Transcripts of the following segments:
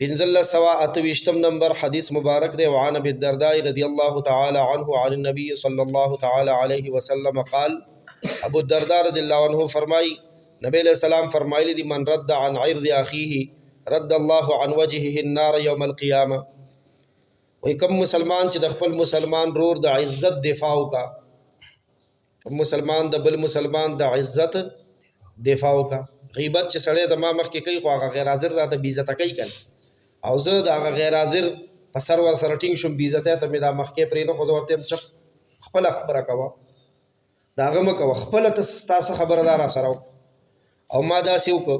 پنزل سوا اتویشتم نمبر حدیث مبارک دے وعن ابی الدرداء رضی اللہ تعالی عنہ عن النبی صلی اللہ تعالی علیہ وسلم قال ابو الدرداء رضی اللہ عنہ فرمائی نبی علیہ السلام فرمائی دی من رد عن عرض اخیہ رد اللہ عن وجهه النار یوم القیامہ وہی کم مسلمان چې د خپل مسلمان رور د عزت دفاع کا کم مسلمان د بل مسلمان د عزت دفاع کا غیبت چې سړی زما مخکې کوي خو هغه غیر حاضر راته بې عزته کوي کنه او زه د هغه غیر حاضر په سر ور سره ټینګ شم بې عزته ته مې دا مخکې پرېږده خو زه ورته یم چپ خپله خبره کوه د هغه مه کوه خپله ته ستاسو خبره دا را سره او ما داسې وکړه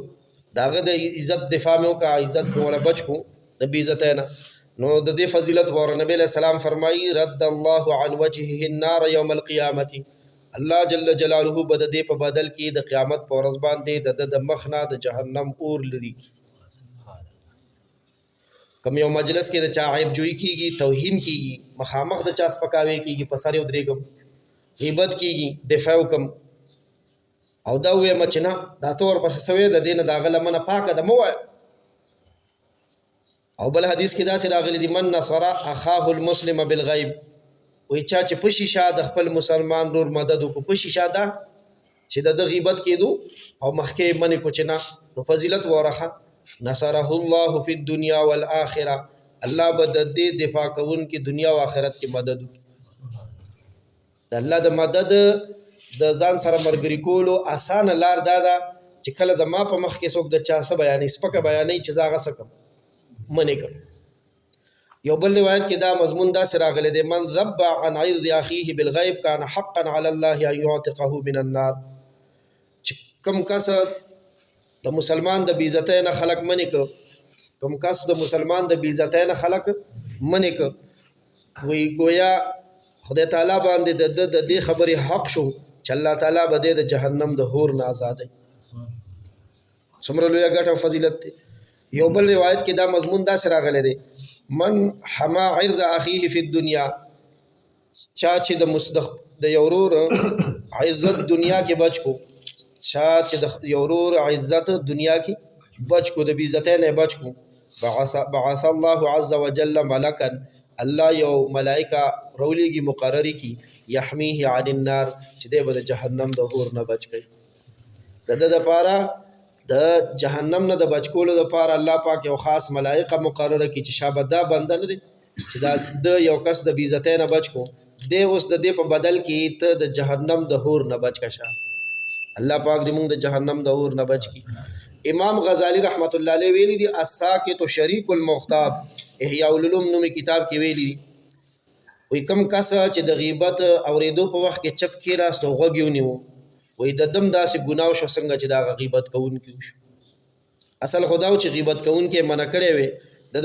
د هغه د عزت دفاع مې وکړه عزت مې وله بچ کړو د بې عزتۍ نه نو د دې فضیلت وره نبی علیه السلام فرمایي رد الله عن وجهه النار یوم القیامة الله جل جلاله به د دې په بدل کې د قیامت په ورځ باندې د مخ نه د جهنم اور لري کوم یو مجلس کې د چا عیب جوړی کیږي توهین کیږي مخامخ د چا سپکاوي کیږي په سر یو درېږم غیبت کیږي دفاع وکم او دا وې مچنا دا تور پس سوي د دین دا غل منه پاکه د مو او بل حدیث کې دا سره راغلی دی من نصر اخاه المسلم بالغیب وی چا چې په شیشه د خپل مسلمان رور مدد وکړو په شیشه دا چې د غیبت کېدو او مخکې منې کو چې نه نو فضیلت ورخه نصره الله فی الدنیا والآخرة الله به د دې دفاع کوونکي دنیا او آخرت کې مدد وکړي د الله د مدد د ځان سره مرګري کولو اسانه لار دا ده چې کله زما په مخ کې څوک د چا څه بیانې سپکه بیانې چې زه هغه څه کوم منې کوم یو بل روایت کې دا مضمون دا سره راغلی دی من ذب عن عرض اخیه بالغیب کان حقا علی الله ان یعتقه من النار چې کوم کس د مسلمان د بې عزتۍ نه خلق منې که کوم کس د مسلمان د بې عزتۍ نه خلق منې که وی گویا خدای تعالی باندې د دې خبرې حق شو چې الله تعالی به د جهنم د هور نه آزادوي څومره لویه ګټه او فضیلت دی یو بل روایت کې دا مضمون دا سره راغلی دی من حما عرض اخیه فی الدنیا چا چې د یو ورور عزت دنیا کې بچ کو چا چې د یو ورور عزت دنیا کې بچ کو د بې عزتۍ نه بچ کو بعث الله عز وجل ملکا الله یو ملائکه رولیږي مقرری کی یحمیه عن النار چې دی به د جهنم د اور نه بچ کوي د دپاره د جهنم نه د بچ کولو دپاره الله پاک یو خاص ملائکه مقرره کی چې شابه دا بنده نه دی چې دا د یو کس د بې عزتۍ نه بچ کو دی اوس د دې په بدل کې ته د جهنم د هور نه بچ که شه الله پاک دې موږ د جهنم د هور نه بچ کی امام غزالی رحمت الله علیه ویلی دی الساکت شریک المغتاب احیاء العلوم نومي کتاب کې ویلی وی کم کس چې د غیبت اورېدو په وخت کې چپ کېناست او غوږ یې ونیو وی د دم داسې ګناه شو څنګه چې دا غیبت کوونکی وشو اصل خدا چې غیبت کوونکی منع کړی وي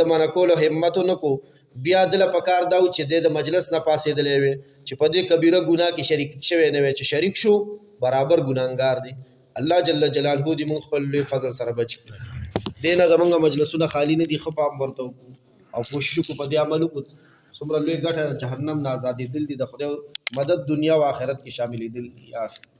د منع کولو همت نه کو بیا دله پکار دا چې د مجلس نه پاسېدلی وي چې په دې کبیره ګناه کې شریک شوی نه وي چې شریک شو برابر ګناهګار دی الله جل جلاله دې موږ خپل لوی فضل سره بچ کړي دې نه زمونږ مجلسونه خالی نه دي ښه پام ورته وکړو او کوشش وکړو په دې عمل وکړو څومره لوی ګټه جهنم نه ازادېدل دي د خدای مدد دنیا او آخرت کې شاملېدل دي